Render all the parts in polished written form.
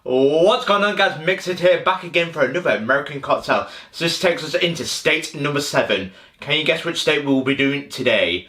What's going on, guys? Mixed here, back again for another American cocktail. So this takes us into state number 7. Can you guess which state we'll be doing today?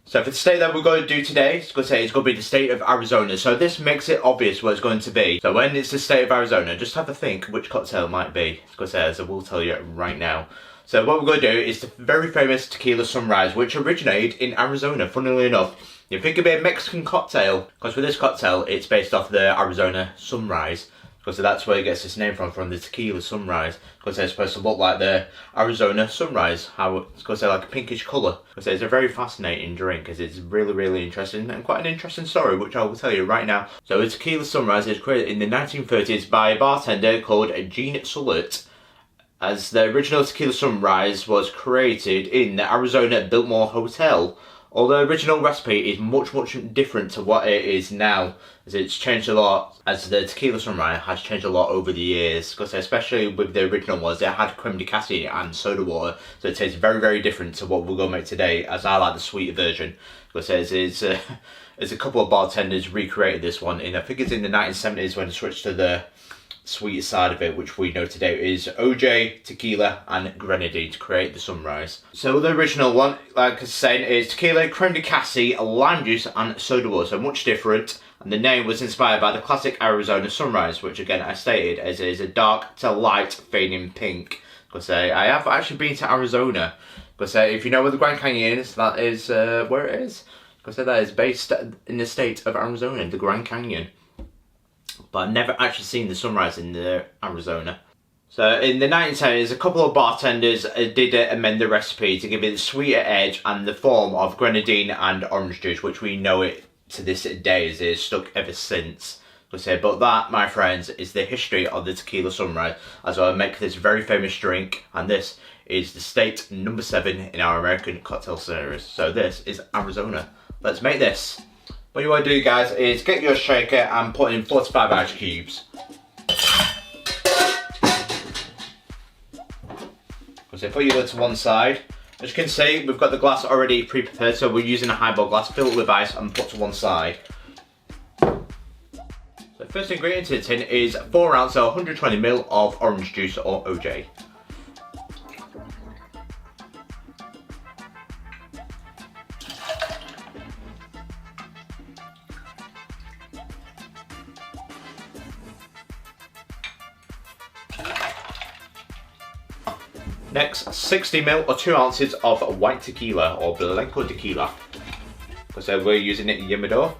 So for the state that we're going to do today, it's going to be the state of Arizona. So this makes it obvious what it's going to be. So when it's the state of Arizona, just have a think which cocktail it might be. It's going to say, as I will tell you right now. So what we're going to do is the very famous Tequila Sunrise, which originated in Arizona, funnily enough. You think it'd be a Mexican cocktail, because with this cocktail, it's based off the Arizona Sunrise. Because that's where it gets its name from the Tequila Sunrise. Because it's supposed to look like the Arizona Sunrise. How it's going to say like a pinkish colour. Because it's a very fascinating drink, because it's really, really interesting and quite an interesting story, which I will tell you right now. So the Tequila Sunrise is created in the 1930s by a bartender called Gene Sullit. As the original Tequila Sunrise was created in the Arizona Biltmore Hotel. Although the original recipe is much different to what it is now, as it's changed a lot, as the Tequila Sunrise has changed a lot over the years, because especially with the original ones, it had creme de cassis and soda water, so it tastes very different to what we're going to make today, as I like the sweeter version, because it's a couple of bartenders recreated this one, and I think it's in the 1970s when it switched to the sweeter side of it, which we know today is OJ, tequila and grenadine to create the Sunrise. So the original one, like I was saying, is tequila, creme de cassis, lime juice and soda water, so much different. And the name was inspired by the classic Arizona Sunrise, which again I stated as is a dark to light fading pink. Because I have actually been to Arizona. Because if you know where the Grand Canyon is, that is where it is. Because that is based in the state of Arizona, the Grand Canyon. But I've never actually seen the sunrise in Arizona. So in the 1970s, a couple of bartenders did amend the recipe to give it a sweeter edge and the form of grenadine and orange juice, which we know it to this day as it is stuck ever since. But that, my friends, is the history of the Tequila Sunrise, as I make this very famous drink, and this is the state number 7 in our American cocktail series. So this is Arizona. Let's make this. What you want to do, guys, is get your shaker and put in 45 ice cubes. So put your lid to one side. As you can see, we've got the glass already pre-prepared, so we're using a highball glass, fill it with ice and put to one side. So the first ingredient to the tin is 4 ounces or 120 ml of orange juice or OJ. Next, 60 ml or 2 ounces of white tequila or Blanco tequila. Because we're using it in Humidor.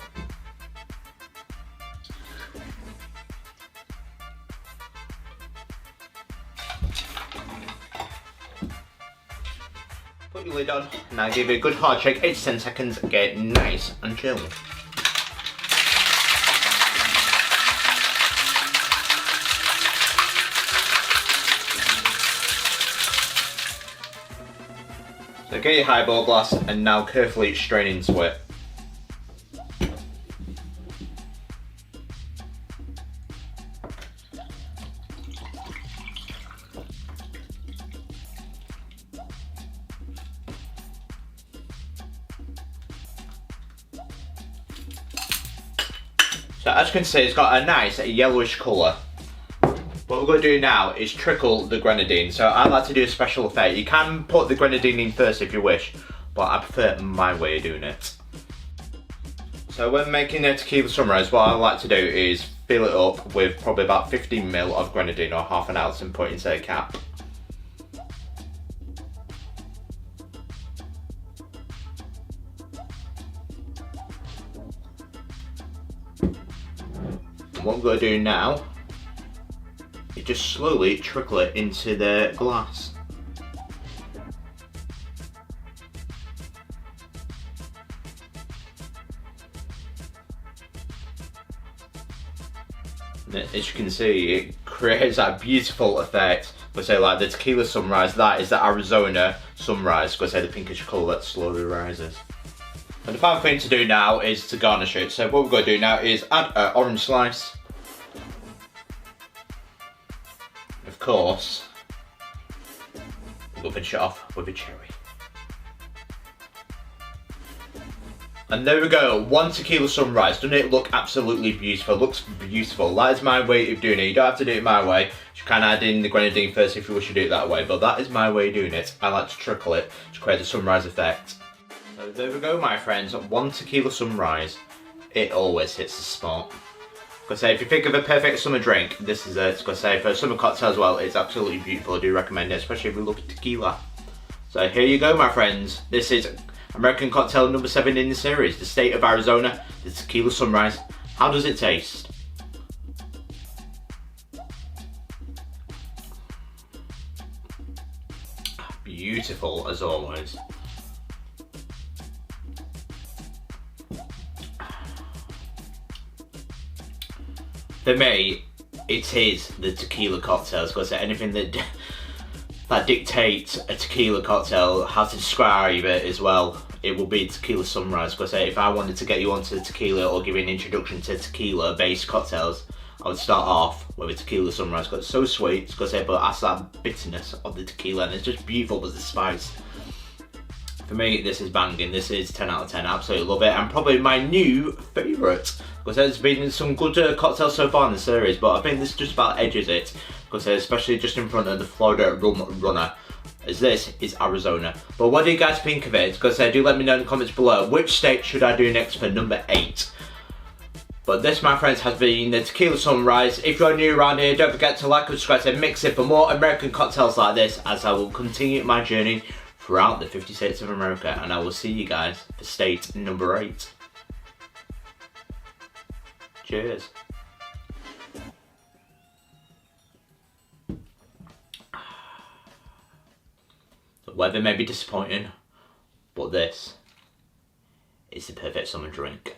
Put your lid on, now give it a good hard shake, 8 to 10 seconds, get it nice and chill. So get your highball glass and now carefully strain into it. So as you can see, it's got a nice yellowish colour. What we're going to do now is trickle the grenadine. So I like to do a special effect. You can put the grenadine in first if you wish, but I prefer my way of doing it. So when making a Tequila Sunrise, what I like to do is fill it up with probably about 15 ml of grenadine or half an ounce and put it into a cap. And what we're going to do now, you just slowly trickle it into the glass. And as you can see, it creates that beautiful effect. We say like the Tequila Sunrise, that is the Arizona Sunrise. We say the pinkish colour that slowly rises. And the final thing to do now is to garnish it. So what we're going to do now is add an orange slice. Of course, we'll finish it off with a cherry. And there we go, 1 Tequila Sunrise. Doesn't it look absolutely beautiful? Looks beautiful. That is my way of doing it. You don't have to do it my way. You can add in the grenadine first if you wish to do it that way, but that is my way of doing it. I like to trickle it to create the sunrise effect. So there we go, my friends, 1 Tequila Sunrise. It always hits the spot. Because if you think of a perfect summer drink, this is it. Because for a summer cocktail as well, it's absolutely beautiful. I do recommend it, especially if you love tequila. So here you go, my friends. This is American cocktail number 7 in the series, the state of Arizona, the Tequila Sunrise. How does it taste? Beautiful as always. For me, it is the tequila cocktails, because anything that dictates a tequila cocktail, how to describe it as well, it will be Tequila Sunrise. Because if I wanted to get you onto tequila or give you an introduction to tequila based cocktails, I would start off with a Tequila Sunrise, because it's so sweet, but it has that bitterness of the tequila, and it's just beautiful with the spice. For me, this is banging. This is 10 out of 10. I absolutely love it, and probably my new favourite, because there's been some good cocktails so far in the series, but I think this just about edges it, because especially just in front of the Florida Rum Runner, as this is Arizona. But what do you guys think of it? Because do let me know in the comments below, which state should I do next for number 8? But this, my friends, has been the Tequila Sunrise. If you're new around here, don't forget to like and subscribe and mix it for more American cocktails like this, as I will continue my journey throughout the 50 states of America, and I will see you guys for state number 8. Cheers. The weather may be disappointing, but this is the perfect summer drink.